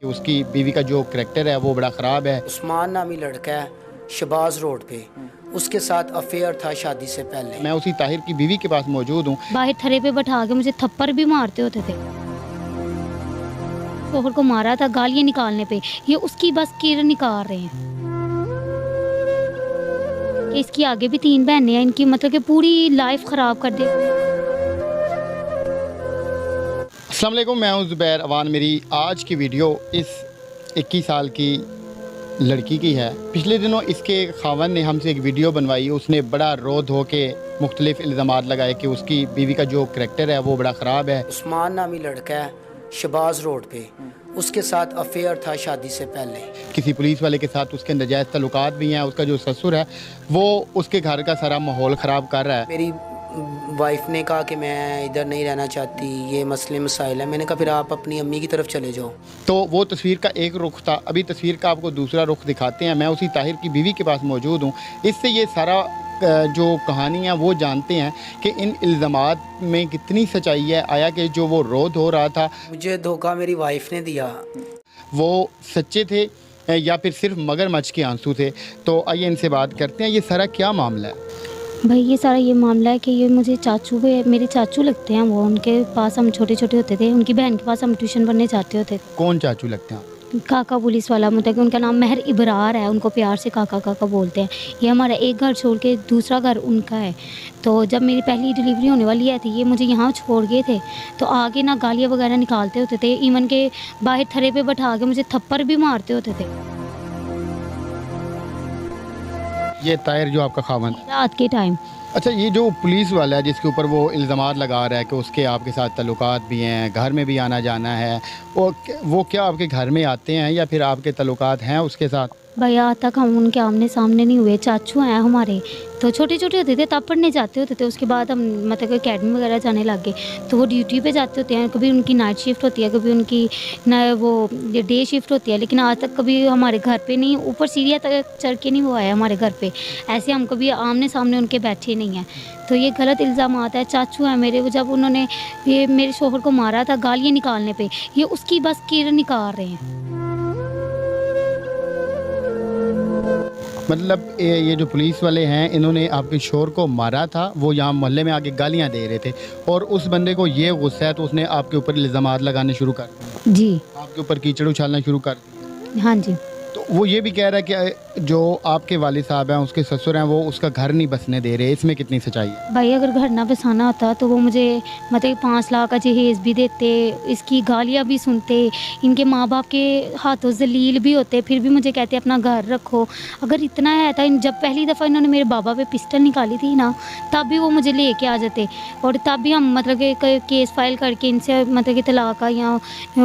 उसकी बीवी का जो करैक्टर है वो बड़ा ख़राब है। उस्मान नामी लड़का है शबाज रोड पे, उसके साथ अफेयर था शादी से पहले। मैं उसी ताहिर की बीवी के पास मौजूद हूँ। बाहर थरे पे बैठा के मुझे थप्पड़ भी मारते होते थे। शोहर को मारा था गालियाँ निकालने पे, ये उसकी बस कीर निकाल रहे हैं। कि इसकी आगे भी 3 बहनें हैं, इनकी मतलब कि पूरी लाइफ ख़राब कर दे। अस्सलाम वालेकुम, मैं हूँ ज़ुबैर अवान। मेरी आज की वीडियो इस 21 साल की लड़की की है। पिछले दिनों इसके खावन ने हमसे एक वीडियो बनवाई। उसने बड़ा रो धो के मुख्तलिफ इल्ज़ामात लगाए कि उसकी बीवी का जो करैक्टर है वो बड़ा ख़राब है। उस्मान नामी लड़का है शबाज रोड पे, उसके साथ अफेयर था शादी से पहले। किसी पुलिस वाले के साथ उसके नजायज़ तल्लुकात भी हैं। उसका जो ससुर है वो उसके घर का सारा माहौल ख़राब कर रहा है। मेरी वाइफ ने कहा कि मैं इधर नहीं रहना चाहती, ये मसले मसाइल है। मैंने कहा फिर आप अपनी अम्मी की तरफ चले जाओ। तो वो तस्वीर का एक रुख था, अभी तस्वीर का आपको दूसरा रुख दिखाते हैं। मैं उसी ताहिर की बीवी के पास मौजूद हूँ। इससे ये सारा जो कहानी है वो जानते हैं कि इन इल्ज़ामात में कितनी सच्चाई है। आया कि जो वो रो धो रहा था मुझे धोखा मेरी वाइफ ने दिया। वो सच्चे थे या फिर सिर्फ मगरमच्छ के आंसू थे। तो आइए इनसे बात करते हैं, ये सारा क्या मामला है। भाई ये सारा ये मामला है कि ये मुझे चाचू भी मेरे चाचू लगते हैं। वो उनके पास हम छोटे छोटे होते थे, उनकी बहन के पास हम ट्यूशन पढ़ने जाते होते थे। कौन चाचू लगते हैं? काका पुलिस वाला, मतलब कि उनका नाम महर इबरार है, उनको प्यार से काका काका बोलते हैं। ये हमारा एक घर छोड़ के दूसरा घर उनका है। तो जब मेरी पहली डिलीवरी होने वाली है थी, ये मुझे यहाँ छोड़ गए थे। तो आगे ना गालियाँ वगैरह निकालते होते थे, इवन के बाहर थरे पे बैठा के मुझे थप्पड़ भी मारते होते थे ये ताहिर जो आपका खावन। रात के टाइम। अच्छा, ये जो पुलिस वाला है जिसके ऊपर वो इल्ज़ामात लगा रहा है कि उसके आपके साथ तल्लुकात भी हैं, घर में भी आना जाना है, वो क्या आपके घर में आते हैं या फिर आपके तल्लुकात हैं उसके साथ? भैया आज तक हम उनके आमने सामने नहीं हुए। चाचू हैं हमारे, तो छोटे छोटे होते थे तब पढ़ने जाते होते थे। उसके बाद हम मतलब कि अकेडमी वगैरह जाने लग गए, तो वो ड्यूटी पे जाते होते हैं। कभी उनकी नाइट शिफ्ट होती है, कभी उनकी न वो डे शिफ्ट होती है। लेकिन आज तक कभी हमारे घर पे नहीं, ऊपर सीढ़ियाँ तक चढ़ के नहीं वो आया हमारे घर पे। ऐसे हम कभी आमने सामने उनके बैठे नहीं हैं। तो ये गलत इल्ज़ामात है। चाचू हैं मेरे, वो जब उन्होंने ये मेरे शोहर को मारा था गालियाँ निकालने पर, ये उसकी बस कीर निकाल रहे हैं। मतलब ये जो पुलिस वाले हैं इन्होंने आपके शोहर को मारा था, वो यहाँ मोहल्ले में आके गालियाँ दे रहे थे और उस बंदे को ये गुस्सा है तो उसने आपके ऊपर इल्ज़ामात लगाने शुरू कर दिए। जी, आपके ऊपर कीचड़ उछालना शुरू कर दिया। हाँ जी। तो वो ये भी कह रहा है कि जो आपके वालिद साहब हैं, उसके ससुर हैं, वो उसका घर नहीं बसने दे रहे। इसमें कितनी सच्चाई है? भाई अगर घर ना बसाना होता तो वो मुझे मतलब 5 लाख का जहेज़ भी देते, इसकी गालियाँ भी सुनते, इनके माँ बाप के हाथों जलील भी होते, फिर भी मुझे कहते अपना घर रखो। अगर इतना है था, जब पहली दफ़ा इन्होंने मेरे बाबा पे पिस्टल निकाली थी ना, तब भी वो मुझे ले के आ जाते और तब भी हम मतलब कि केस फाइल करके इनसे मतलब कि तलाक का या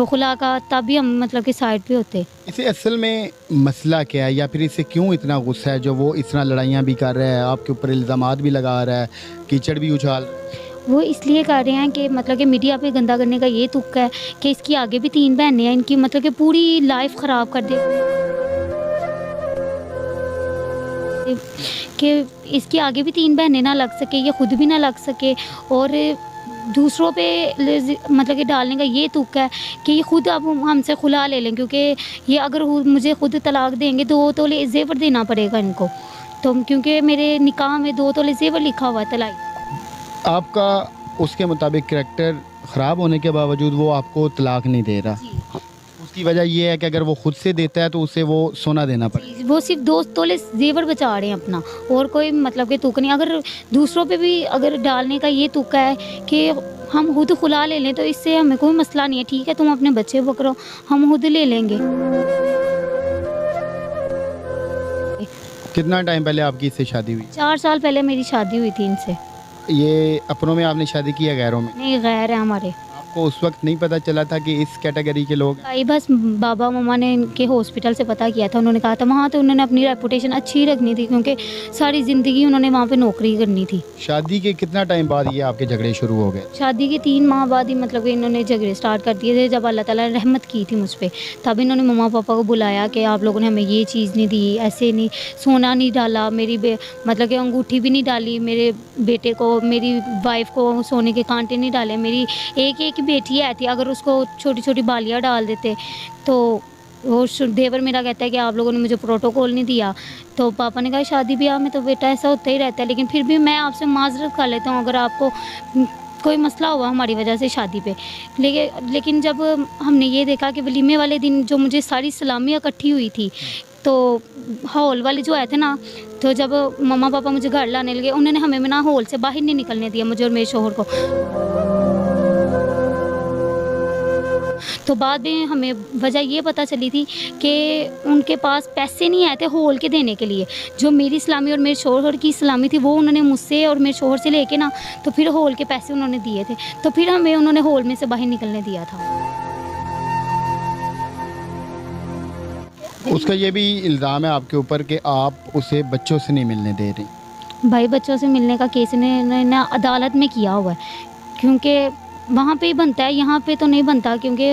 खुला का, तब भी हम मतलब कि साइड पे होते। इसे असल में मसला क्या है या फिर इससे क्यों इतना गुस्सा है जो वो इस तरह लड़ाइयाँ भी कर रहा है, आपके ऊपर इल्ज़ामात भी लगा रहा है, कीचड़ भी उछाल रहा है? वो इसलिए कर रहे हैं कि मतलब कि मीडिया पे गंदा करने का ये तुक्का है कि इसकी आगे भी 3 बहनें हैं, इनकी मतलब कि पूरी लाइफ ख़राब कर दे, कि इसकी आगे भी 3 बहनें ना लग सके, ये खुद भी ना लग सके और दूसरों पे मतलब कि डालने का ये तुक्का है कि ये खुद अब हमसे खुला ले लें। क्योंकि ये अगर मुझे खुद तलाक देंगे 2 तोले ज़ेवर देना पड़ेगा इनको। तो क्योंकि मेरे निकाह में 2 तोले ज़ेवर लिखा हुआ है तलाक। आपका उसके मुताबिक करैक्टर ख़राब होने के बावजूद वो आपको तलाक नहीं दे रहा। उसकी वजह ये है कि अगर वो खुद से देता है तो उसे वो सोना देना पड़ेगा। वो सिर्फ 2 तोले ज़ेवर बचा रहे हैं अपना, और कोई मतलब कि तुक नहीं। अगर दूसरों पे भी अगर डालने का ये तुक्का है कि हम खुद खुला ले लें तो इससे हमें कोई मसला नहीं है। ठीक है, तुम अपने बच्चे पकड़ो, हम खुद ले लेंगे। कितना टाइम पहले आपकी इससे शादी हुई? 4 साल पहले मेरी शादी हुई थी इनसे। ये अपनों में आपने शादी की है गैरों में? नहीं, गैर है हमारे। आपको उस वक्त नहीं पता चला था कि इस कैटेगरी के लोग? भाई बस बाबा मम्मा ने इनके हॉस्पिटल से पता किया था। उन्होंने कहा था वहाँ तो उन्होंने अपनी रेपुटेशन अच्छी रखनी थी, क्योंकि सारी ज़िंदगी उन्होंने वहाँ पे नौकरी करनी थी। शादी के कितना टाइम बाद ये आपके झगड़े शुरू हो गए? शादी के 3 माह बाद ही मतलब कि इन्होंने झगड़े स्टार्ट कर दिए थे। जब अल्लाह ताला ने रहमत की थी मुझ पर, तब इन्होंने मम्मा पापा को बुलाया कि आप लोगों ने हमें ये चीज़ नहीं दी, ऐसे नहीं, सोना नहीं डाला, मतलब कि अंगूठी भी नहीं डाली मेरे बेटे को, मेरी वाइफ को सोने के कांटे नहीं डाले, मेरी एक की बेटी है थी, अगर उसको छोटी छोटी बालियाँ डाल देते तो वो देवर मेरा कहता है कि आप लोगों ने मुझे प्रोटोकॉल नहीं दिया। तो पापा ने कहा शादी ब्याह में तो बेटा ऐसा होता ही रहता है, लेकिन फिर भी मैं आपसे माजरत कर लेता हूँ अगर आपको कोई मसला हुआ हमारी वजह से शादी पे। लेकिन जब हमने ये देखा कि वलीमे वाले दिन जो मुझे सारी सलामियाँ इकट्ठी हुई थी, तो हॉल वाले जो आए थे ना, तो जब मम्मा पापा मुझे घर लाने लगे, उन्होंने हमें ना हॉल से बाहर नहीं निकलने दिया, मुझे और मेरे शोहर को। तो बाद में हमें वजह ये पता चली थी कि उनके पास पैसे नहीं आए थे हॉल के देने के लिए। जो मेरी सलामी और मेरे शोहर की सलामी थी वो उन्होंने मुझसे और मेरे शोहर से लेके ना, तो फिर हॉल के पैसे उन्होंने दिए थे, तो फिर हमें उन्होंने हॉल में से बाहर निकलने दिया था। उसका ये भी इल्ज़ाम है आपके ऊपर कि आप उसे बच्चों से नहीं मिलने दे रही। भाई बच्चों से मिलने का केस ने अदालत में किया हुआ है, क्योंकि वहाँ पे ही बनता है, यहाँ पे तो नहीं बनता, क्योंकि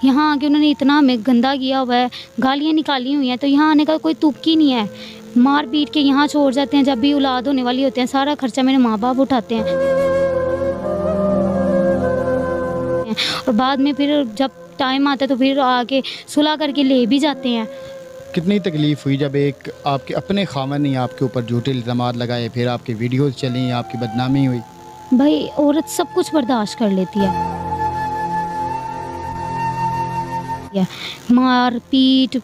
यहाँ आके उन्होंने इतना हमें गंदा किया हुआ है, गालियाँ निकाली हुई हैं, तो यहाँ आने का कोई तुक ही नहीं है। मार पीट के यहाँ छोड़ जाते हैं, जब भी औलाद होने वाली होते हैं सारा खर्चा मेरे माँ बाप उठाते हैं, और बाद में फिर जब टाइम आता है तो फिर आके सुलह करके ले भी जाते हैं। कितनी तकलीफ़ हुई जब एक आपके अपने खामन ने आपके ऊपर झूठे इल्ज़ामात लगाए, फिर आपकी वीडियोज़ चली, आपकी बदनामी हुई? भाई औरत सब कुछ बर्दाश्त कर लेती है, मार पीट,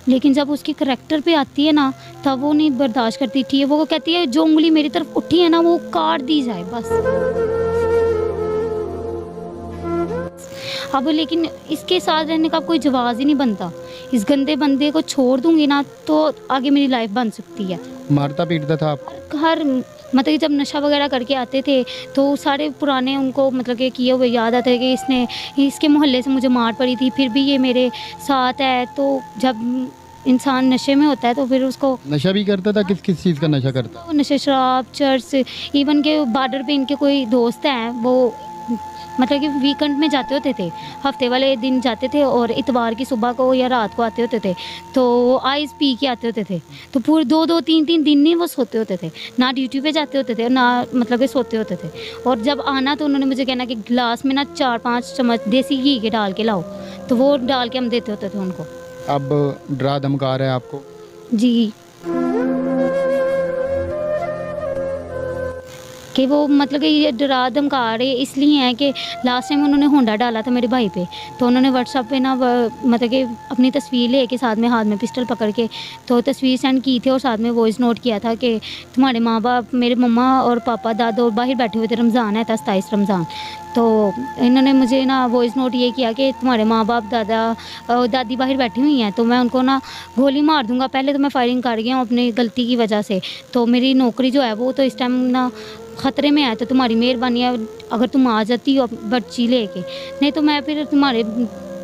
लेकिन जब उसकी करैक्टर पे आती है ना तब वो नहीं बर्दाश्त करती थी। वो कहती है जो उंगली मेरी तरफ उठी है ना वो काट दी जाए बस। अब लेकिन इसके साथ रहने का कोई जवाब ही नहीं बनता। इस गंदे बंदे को छोड़ दूंगी ना तो आगे मेरी लाइफ बन सकती है। मारता पीटता था आप? हर मतलब कि जब नशा वगैरह करके आते थे तो सारे पुराने उनको मतलब कि किए हुए याद आते हैं कि इसके मोहल्ले से मुझे मार पड़ी थी, फिर भी ये मेरे साथ है। तो जब इंसान नशे में होता है तो फिर उसको नशा भी करता था? किस किस चीज़ का नशा करता? वो नशे, शराब, चर्च, इवन के बॉर्डर पे इनके कोई दोस्त हैं, वो मतलब कि वीकेंड में जाते होते थे, हफ्ते वाले दिन जाते थे और इतवार की सुबह को या रात को आते होते थे, तो वो आइस पी के आते होते थे। तो पूरे 2-2, 3-3 दिन नहीं वो सोते होते थे, ना ड्यूटी पे जाते होते थे और ना मतलब कि सोते होते थे। और जब आना तो उन्होंने मुझे कहना कि गिलास में ना 4-5 चम्मच देसी घी के डाल के लाओ, तो वो डाल के हम देते होते थे उनको। अब डरा धमका रहा है आपको? जी, कि वो मतलब कि ये डरा धमका रहे इसलिए हैं कि लास्ट टाइम उन्होंने होंडा डाला था मेरे भाई पे, तो उन्होंने व्हाट्सएप पे ना मतलब कि अपनी तस्वीर लेके साथ में हाथ में पिस्टल पकड़ के तो तस्वीर सेंड की थी और साथ में वॉइस नोट किया था कि तुम्हारे माँ बाप, मेरे मम्मा और पापा दादो बाहर बैठे हुए थे, रमज़ान है था 27 रमज़ान। तो इन्होंने मुझे ना वॉइस नोट ये किया कि तुम्हारे माँ बाप दादा दादी बाहर बैठी हुई हैं तो मैं उनको ना गोली मार दूंगा। पहले तो मैं फायरिंग कर गया हूँ अपनी गलती की वजह से, तो मेरी नौकरी जो है वो तो इस टाइम ना ख़तरे में है, तो तुम्हारी मेहरबानी है अगर तुम आ जाती हो बच्ची लेके, नहीं तो मैं फिर तुम्हारे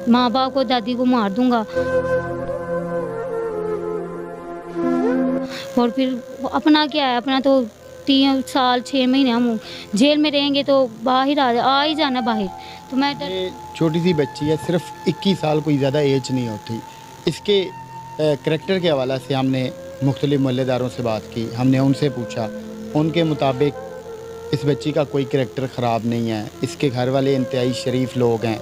माँ बाप को, दादी को मार दूंगा। और फिर अपना क्या है, अपना तो 3 साल 6 महीने हम जेल में रहेंगे तो बाहर आ ही जाना बाहर। तो मैं ये छोटी सी बच्ची है, सिर्फ 21 साल, कोई ज़्यादा एज नहीं होती। इसके करैक्टर के हवाले से हमने मुख्तलिफ मोहल्लेदारों से बात की, हमने उनसे पूछा, उनके मुताबिक इस बच्ची का कोई करैक्टर ख़राब नहीं है, इसके घर वाले इंतहाई शरीफ लोग हैं,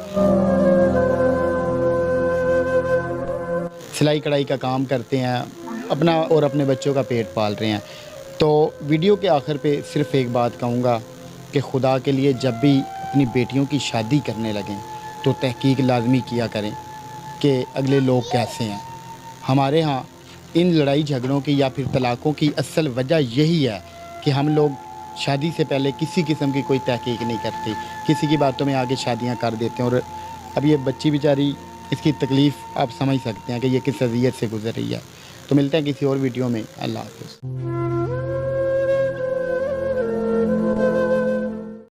सिलाई कढ़ाई का काम करते हैं, अपना और अपने बच्चों का पेट पाल रहे हैं। तो वीडियो के आखिर पे सिर्फ एक बात कहूँगा कि खुदा के लिए जब भी अपनी बेटियों की शादी करने लगें तो तहकीक लाजमी किया करें कि अगले लोग कैसे हैं। हमारे यहाँ इन लड़ाई झगड़ों की या फिर तलाक़ों की असल वजह यही है कि हम लोग शादी से पहले किसी किस्म की कोई तहकीक नहीं करते, किसी की बातों में आगे शादियां कर देते हैं। और अब ये बच्ची बेचारी, इसकी तकलीफ़ आप समझ सकते हैं कि ये किस अज़ियत से गुजर रही है। तो मिलते हैं किसी और वीडियो में। अल्लाह हाफ़िज़।